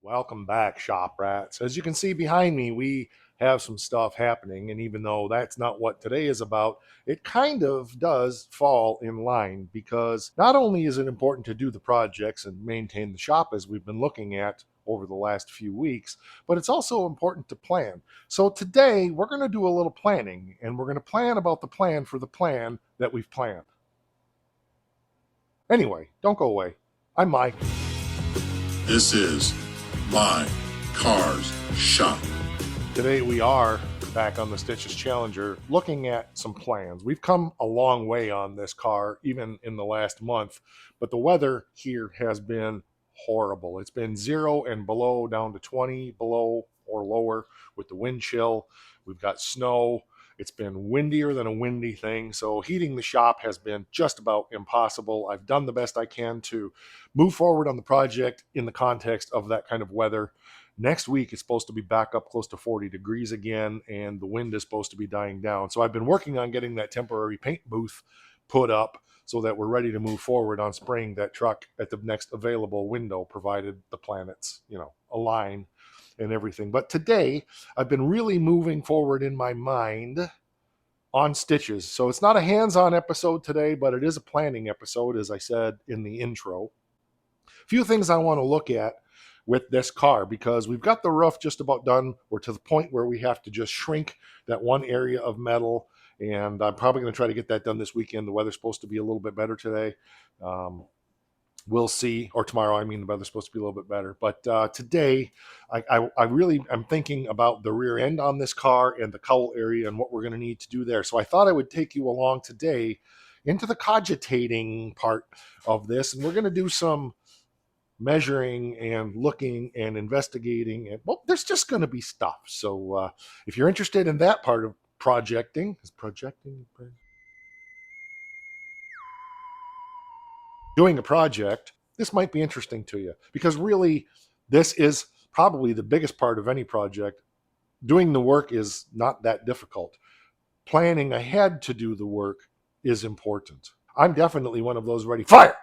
Welcome back, shop rats. As you can see behind me, we have some stuff happening, and even though that's not what today is about, it kind of does fall in line because not only is it important to do the projects and maintain the shop as we've been looking at over the last few weeks, but it's also important to plan. So today we're going to do a little planning, and we're going to plan about the plan for the plan that we've planned. Anyway, don't go away. I'm Mike. This is My Cars Shop. Today we are back on the Stitches Challenger looking at some plans. We've come a long way on this car, even in the last month, but the weather here has been horrible. It's been 0 and below down to 20 below or lower with the wind chill. We've got snow. It's been windier than a windy thing, so heating the shop has been just about impossible. I've done the best I can to move forward on the project in the context of that kind of weather. Next week, it's supposed to be back up close to 40 degrees again, and the wind is supposed to be dying down. So I've been working on getting that temporary paint booth put up so that we're ready to move forward on spraying that truck at the next available window, provided the planets, align and everything. But today, I've been really moving forward in my mind on stitches. So it's not a hands-on episode today, but it is a planning episode, as I said in the intro. A few things I want to look at with this car, because we've got the roof just about done. We're to the point where we have to just shrink that one area of metal, and I'm probably going to try to get that done this weekend. The weather's supposed to be a little bit better today. We'll see, or tomorrow. I mean, the weather's supposed to be a little bit better. But today, I really am thinking about the rear end on this car and the cowl area and what we're going to need to do there. So I thought I would take you along today into the cogitating part of this, and we're going to do some measuring and looking and investigating, and well, there's just going to be stuff. So if you're interested in that part of doing a project, this might be interesting to you, because really this is probably the biggest part of any project. Doing the work is not that difficult. Planning ahead to do the work is important. I'm definitely one of those ready, fire,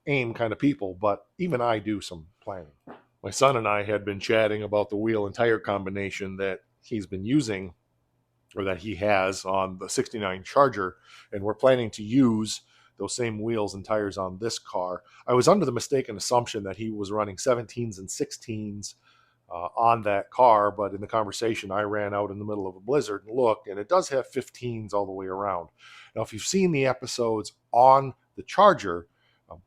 aim kind of people, but even I do some planning. My son and I had been chatting about the wheel and tire combination that he's been using, or that he has on the 69 Charger, and we're planning to use those same wheels and tires on this car. I was under the mistaken assumption that he was running 17s and 16s on that car, but in the conversation I ran out in the middle of a blizzard and looked, and it does have 15s all the way around. Now, if you've seen the episodes on the Charger,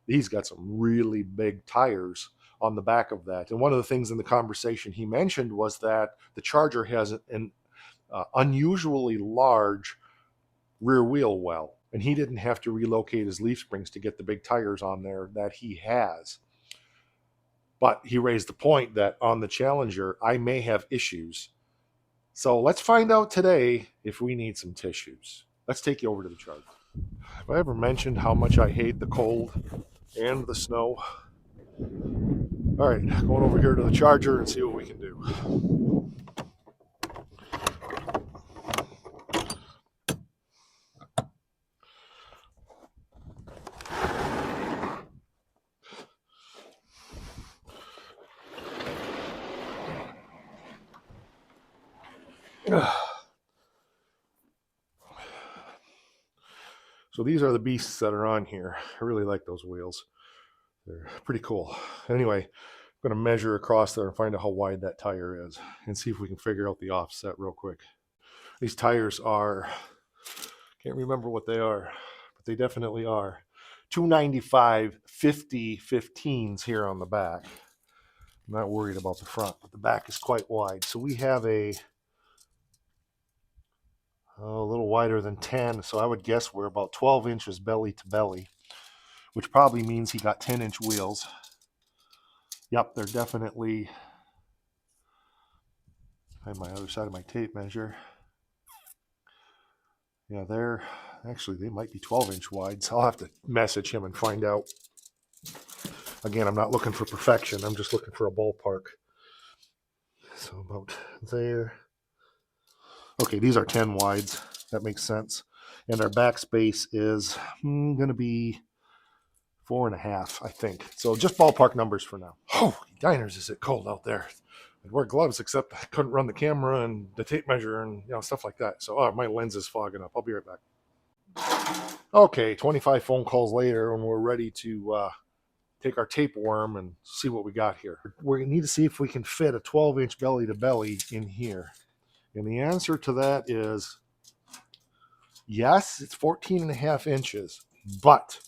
he's got some really big tires on the back of that. And one of the things in the conversation he mentioned was that the Charger has an unusually large rear wheel well, and he didn't have to relocate his leaf springs to get the big tires on there that he has. But he raised the point that on the Challenger, I may have issues. So let's find out today if we need some tissues. Let's take you over to the Charger. Have I ever mentioned how much I hate the cold and the snow? All right, going over here to the Charger and see what we can do. So these are the beasts that are on here. I really like those wheels. They're pretty cool. Anyway, I'm going to measure across there and find out how wide that tire is and see if we can figure out the offset real quick. These tires are, can't remember what they are, but they definitely are 295 50 15s here on the back. I'm not worried about the front, but the back is quite wide. So we have a little wider than 10, so I would guess we're about 12 inches belly to belly, which probably means he got 10-inch wheels. Yep, they're definitely, I have my other side of my tape measure. Yeah, they might be 12-inch wide, so I'll have to message him and find out. Again, I'm not looking for perfection, I'm just looking for a ballpark. So about there. Okay, these are 10 wides. That makes sense. And our backspace is going to be 4.5, I think. So just ballpark numbers for now. Holy Diners, is it cold out there? I'd wear gloves, except I couldn't run the camera and the tape measure and stuff like that. So my lens is fogging up. I'll be right back. Okay, 25 phone calls later, and we're ready to take our tapeworm and see what we got here. We need to see if we can fit a 12-inch belly to belly in here. And the answer to that is yes, it's 14 and a half inches, but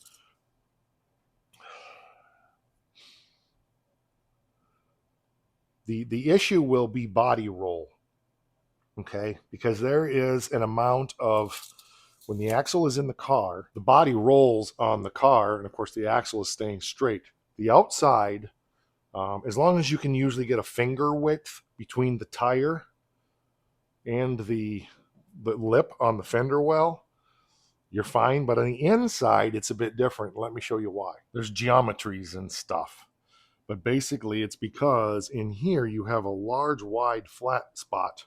the issue will be body roll, okay? Because there is an amount of, when the axle is in the car, the body rolls on the car, and of course the axle is staying straight. The outside, as long as you can usually get a finger width between the tire and the lip on the fender well, you're fine. But on the inside, it's a bit different. Let me show you why. There's geometries and stuff. But basically, it's because in here you have a large, wide, flat spot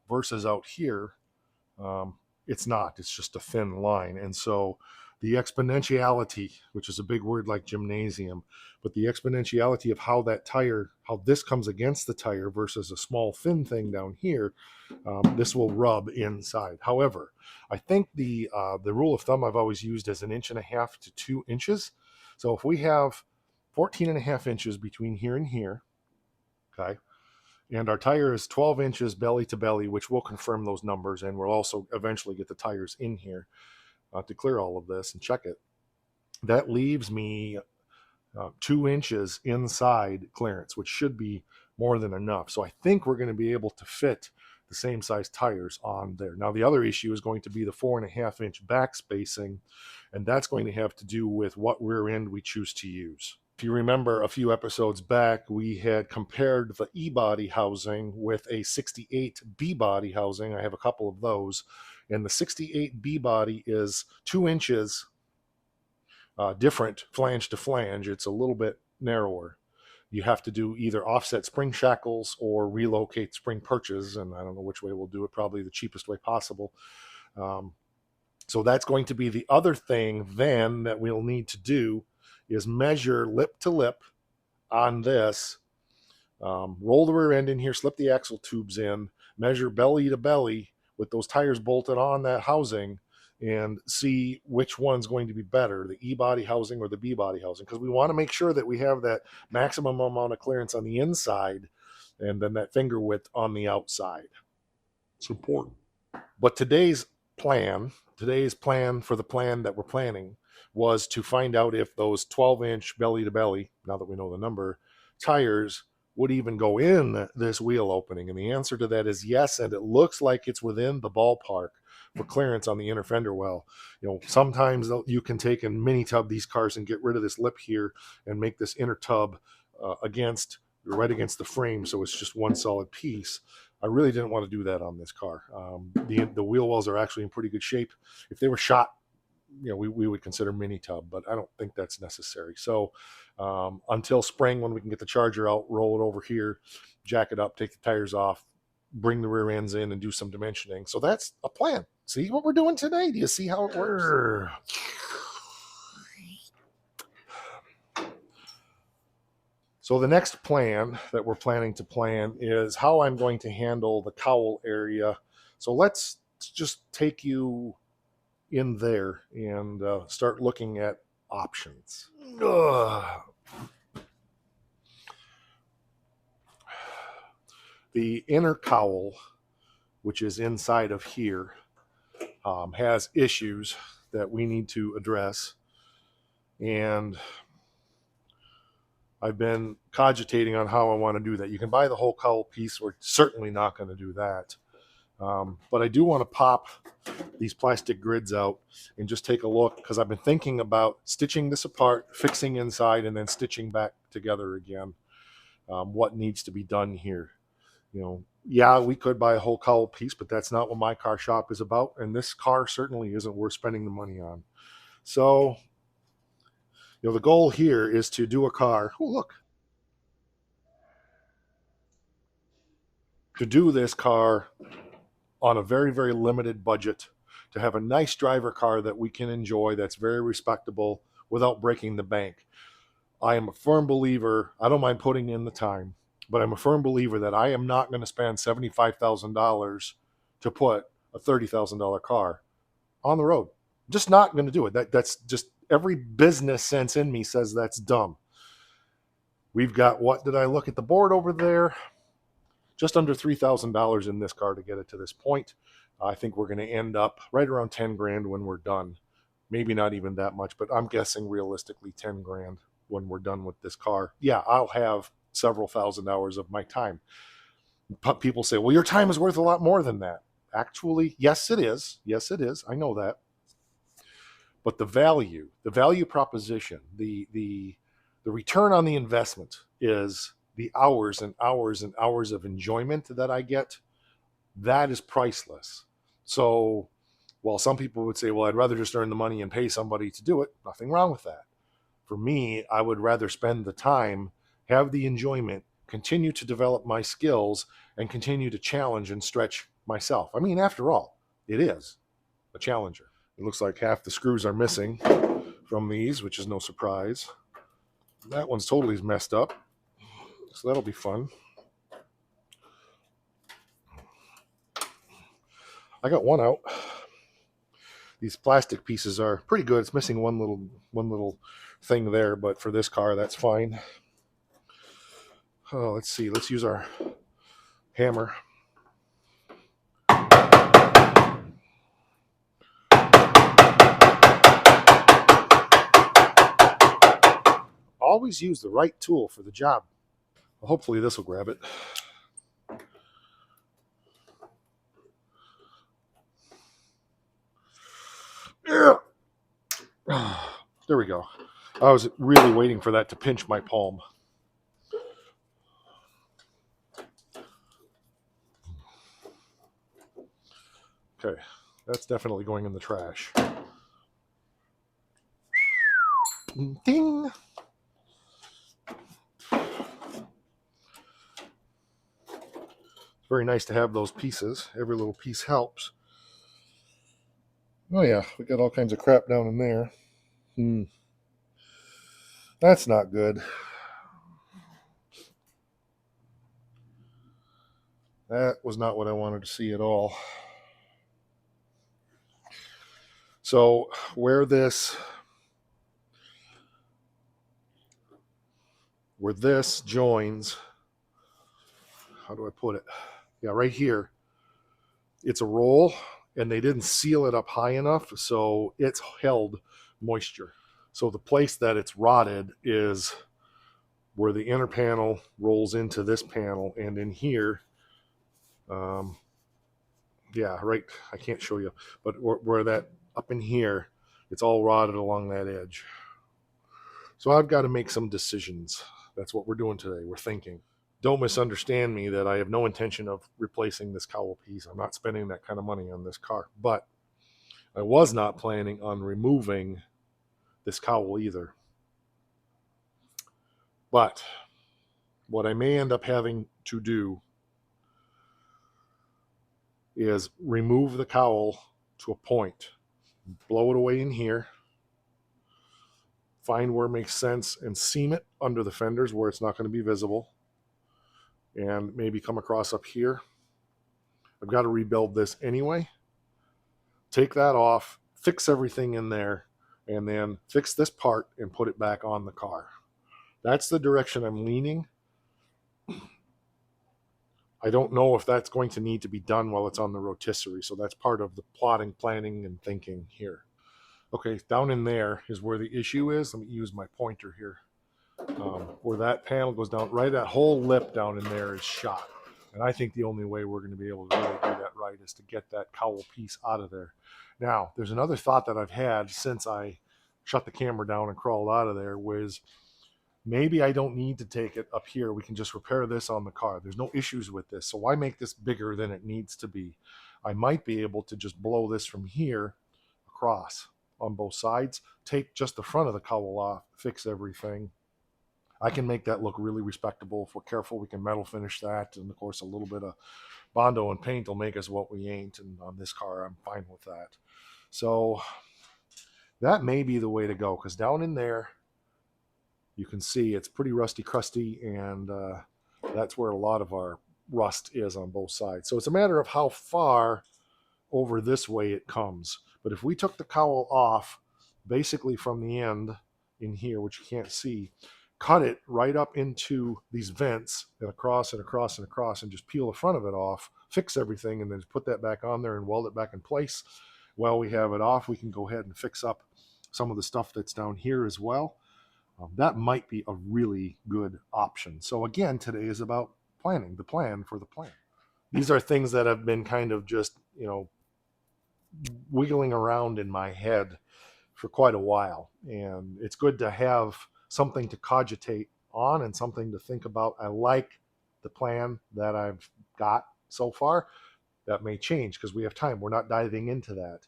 versus out here, it's not. It's just a thin line. And so the exponentiality, which is a big word like gymnasium, but the exponentiality of how that tire, how this comes against the tire versus a small thin thing down here, this will rub inside. However, I think the rule of thumb I've always used is 1.5 inches to 2 inches. So if we have 14 and a half inches between here and here, okay, and our tire is 12 inches belly to belly, which will confirm those numbers, and we'll also eventually get the tires in here to clear all of this and check it. That leaves me 2 inches inside clearance, which should be more than enough. So I think we're going to be able to fit the same size tires on there. Now the other issue is going to be the 4.5 inch back spacing, and that's going to have to do with what rear end we choose to use. If you remember a few episodes back, we had compared the E-body housing with a 68 B-body housing. I have a couple of those, and the 68 B-body is 2 inches different flange to flange. It's a little bit narrower. You have to do either offset spring shackles or relocate spring perches, and I don't know which way we'll do it, probably the cheapest way possible. So that's going to be the other thing then that we'll need to do, is measure lip to lip on this, roll the rear end in here, slip the axle tubes in, measure belly to belly with those tires bolted on that housing, and see which one's going to be better, the E-body housing or the B-body housing, because we want to make sure that we have that maximum amount of clearance on the inside and then that finger width on the outside. It's important. But today's plan for the plan that we're planning was to find out if those 12-inch belly to belly, now that we know the number, tires would even go in this wheel opening. And the answer to that is yes, and it looks like it's within the ballpark for clearance on the inner fender well. Sometimes you can take and mini tub these cars and get rid of this lip here and make this inner tub right against the frame, so it's just one solid piece. I really didn't want to do that on this car. The wheel wells are actually in pretty good shape. If they were shot, we would consider mini tub, but I don't think that's necessary. So until spring, when we can get the Charger out, roll it over here, jack it up, take the tires off, bring the rear ends in, and do some dimensioning. So that's a plan. See what we're doing today? Do you see how it works? So the next plan that we're planning to plan is how I'm going to handle the cowl area. So let's just take you in there and start looking at options. The inner cowl, which is inside of here, has issues that we need to address, and I've been cogitating on how I want to do that. You can buy the whole cowl piece. We're certainly not going to do that. But I do want to pop these plastic grids out and just take a look, because I've been thinking about stitching this apart, fixing inside, and then stitching back together again. What needs to be done here? Yeah, we could buy a whole cowl piece, but that's not what my car shop is about. And this car certainly isn't worth spending the money on. So, the goal here is to do a car. Oh, look. To do this car on a very, very limited budget, to have a nice driver car that we can enjoy, that's very respectable without breaking the bank. I am a firm believer, I don't mind putting in the time, but I'm a firm believer that I am not going to spend $75,000 to put a $30,000 car on the road. Just not going to do it. That's just every business sense in me says that's dumb. We've got, what did I look at the board over there? Just under $3,000 in this car to get it to this point. I think we're going to end up right around 10 grand when we're done. Maybe not even that much, but I'm guessing realistically 10 grand when we're done with this car. Yeah, I'll have several thousand hours of my time. People say, well, your time is worth a lot more than that. Actually, yes, it is. Yes, it is. I know that. But the value proposition, the return on the investment is the hours and hours and hours of enjoyment that I get. That is priceless. So while some people would say, well, I'd rather just earn the money and pay somebody to do it, nothing wrong with that. For me, I would rather spend the time, have the enjoyment, continue to develop my skills, and continue to challenge and stretch myself. I mean, after all, it is a challenger. It looks like half the screws are missing from these, which is no surprise. That one's totally messed up, so that'll be fun. I got one out. These plastic pieces are pretty good. It's missing one little thing there, but for this car, that's fine. Oh, let's see. Let's use our hammer. Always use the right tool for the job. Well, hopefully this will grab it. Yeah. There we go. I was really waiting for that to pinch my palm. Okay, that's definitely going in the trash. Ding! It's very nice to have those pieces. Every little piece helps. Oh yeah, we got all kinds of crap down in there. That's not good. That was not what I wanted to see at all. So where this joins, how do I put it? Yeah, right here. It's a roll, and they didn't seal it up high enough, so it's held moisture. So the place that it's rotted is where the inner panel rolls into this panel, and in here, yeah, right, I can't show you, but where that, up in here, it's all rotted along that edge. So I've got to make some decisions. That's what we're doing today. We're thinking. Don't misunderstand me that I have no intention of replacing this cowl piece. I'm not spending that kind of money on this car. But I was not planning on removing this cowl either. But what I may end up having to do is remove the cowl to a point, blow it away in here, find where it makes sense, and seam it under the fenders where it's not going to be visible, and maybe come across up here. I've got to rebuild this anyway. Take that off, fix everything in there, and then fix this part and put it back on the car. That's the direction I'm leaning. I don't know if that's going to need to be done while it's on the rotisserie, so that's part of the plotting, planning, and thinking here. Okay, down in there is where the issue is. Let me use my pointer here. Where that panel goes down, right, that whole lip down in there is shot. And I think the only way we're going to be able to really do that right is to get that cowl piece out of there. Now, there's another thought that I've had since I shut the camera down and crawled out of there, was maybe I don't need to take it up here. We can just repair this on the car. There's no issues with this. So why make this bigger than it needs to be? I might be able to just blow this from here across on both sides, take just the front of the cowl off, fix everything. I can make that look really respectable. If we're careful, we can metal finish that. And of course, a little bit of Bondo and paint will make us what we ain't. And on this car, I'm fine with that. So that may be the way to go, because down in there, you can see it's pretty rusty crusty, and that's where a lot of our rust is on both sides. So it's a matter of how far over this way it comes. But if we took the cowl off basically from the end in here, which you can't see, cut it right up into these vents and across and across and across, and just peel the front of it off, fix everything, and then put that back on there and weld it back in place. While we have it off, we can go ahead and fix up some of the stuff that's down here as well. That might be a really good option. So again, today is about planning, the plan for the plan. These are things that have been kind of just, wiggling around in my head for quite a while. And it's good to have something to cogitate on and something to think about. I like the plan that I've got so far. That may change because we have time. We're not diving into that.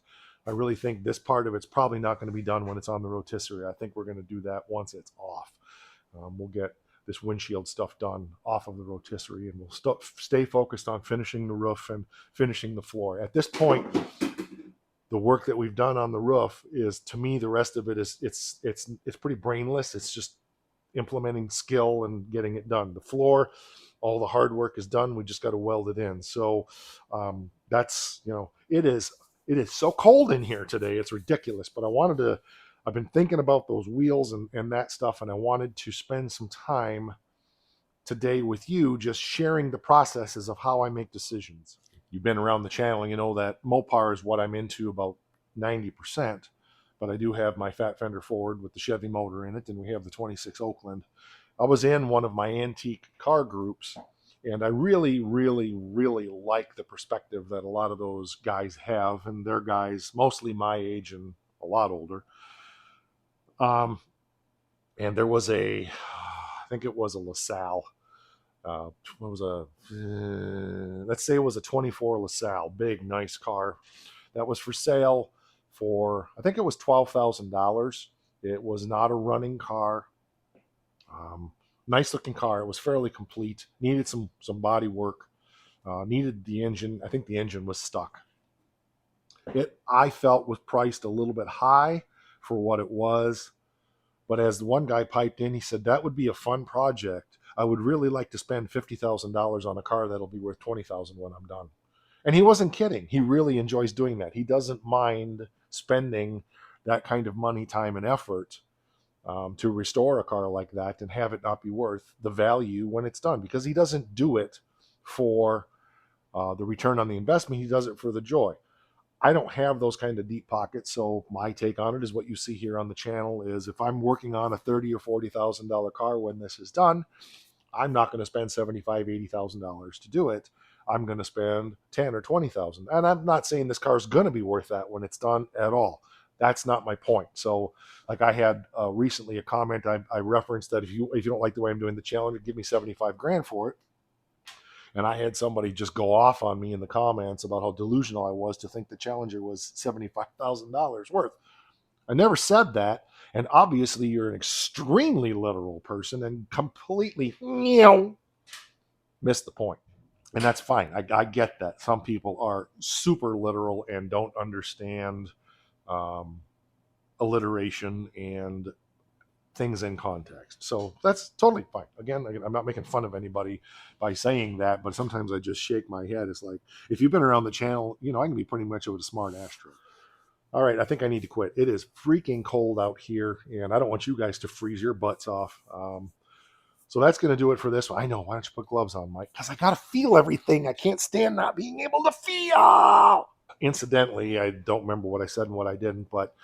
I really think this part of it's probably not going to be done when it's on the rotisserie. I think we're going to do that once it's off. We'll get this windshield stuff done off of the rotisserie, and we'll stay focused on finishing the roof and finishing the floor. At this point, the work that we've done on the roof is, to me, the rest of it is it's pretty brainless. It's just implementing skill and getting it done. The floor, all the hard work is done. We just got to weld it in. So that's, it is so cold in here today. It's ridiculous. But I've been thinking about those wheels and that stuff, and I wanted to spend some time today with you just sharing the processes of how I make decisions. You've been around the channel, you know that Mopar is what I'm into about 90%, but I do have my fat fender Ford with the Chevy motor in it, and we have the 26 Oakland. I was in one of my antique car groups, and I really, really, really like the perspective that a lot of those guys have, and they're guys mostly my age and a lot older. And there was I think it was a LaSalle. Let's say it was a 24 LaSalle, big, nice car that was for sale for, I think it was $12,000. It was not a running car. Nice looking car. It was fairly complete. Needed some body work. Needed the engine. I think the engine was stuck. I felt was priced a little bit high for what it was. But as the one guy piped in, he said, that would be a fun project. I would really like to spend $50,000 on a car that'll be worth $20,000 when I'm done. And he wasn't kidding. He really enjoys doing that. He doesn't mind spending that kind of money, time, and effort to restore a car like that and have it not be worth the value when it's done, because he doesn't do it for the return on the investment. He does it for the joy. I don't have those kind of deep pockets, so my take on it is what you see here on the channel is, if I'm working on a $30,000 or $40,000 car when this is done, I'm not going to spend $75,000, $80,000 to do it. I'm going to spend $10,000 or $20,000, and I'm not saying this car is going to be worth that when it's done at all. That's not my point. So, like I had recently a comment I referenced that if you don't like the way I'm doing the challenge, give me $75,000 for it. And I had somebody just go off on me in the comments about how delusional I was to think the Challenger was $75,000 worth. I never said that. And obviously you're an extremely literal person and completely missed the point. And that's fine. I get that. Some people are super literal and don't understand alliteration and things in context. So that's totally fine. Again, I'm not making fun of anybody by saying that, but sometimes I just shake my head. It's like, if you've been around the channel, I can be pretty much of a smart astro. All right, I think I need to quit. It is freaking cold out here, and I don't want you guys to freeze your butts off. So that's going to do it for this one. I know. Why don't you put gloves on, Mike? Because I got to feel everything. I can't stand not being able to feel. Incidentally, I don't remember what I said and what I didn't, but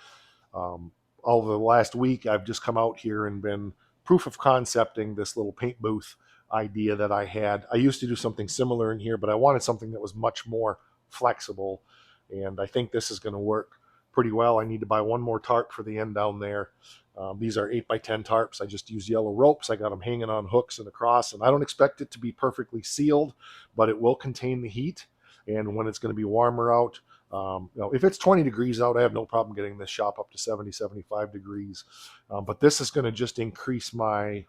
over the last week, I've just come out here and been proof of concepting this little paint booth idea that I had. I used to do something similar in here, but I wanted something that was much more flexible, and I think this is going to work pretty well. I need to buy one more tarp for the end down there. These are 8x10 tarps. I just use yellow ropes. I got them hanging on hooks and across, and I don't expect it to be perfectly sealed, but it will contain the heat. And when it's going to be warmer out, if it's 20 degrees out, I have no problem getting this shop up to 70, 75 degrees. But this is going to just increase my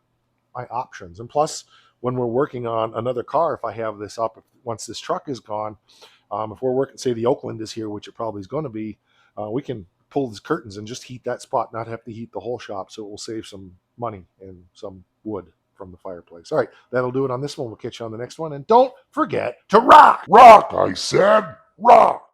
options. And plus, when we're working on another car, if I have this up, once this truck is gone, if we're working, say the Oakland is here, which it probably is going to be, we can pull these curtains and just heat that spot, not have to heat the whole shop. So it will save some money and some wood from the fireplace. All right, that'll do it on this one. We'll catch you on the next one. And don't forget to rock! Rock, I said, rock!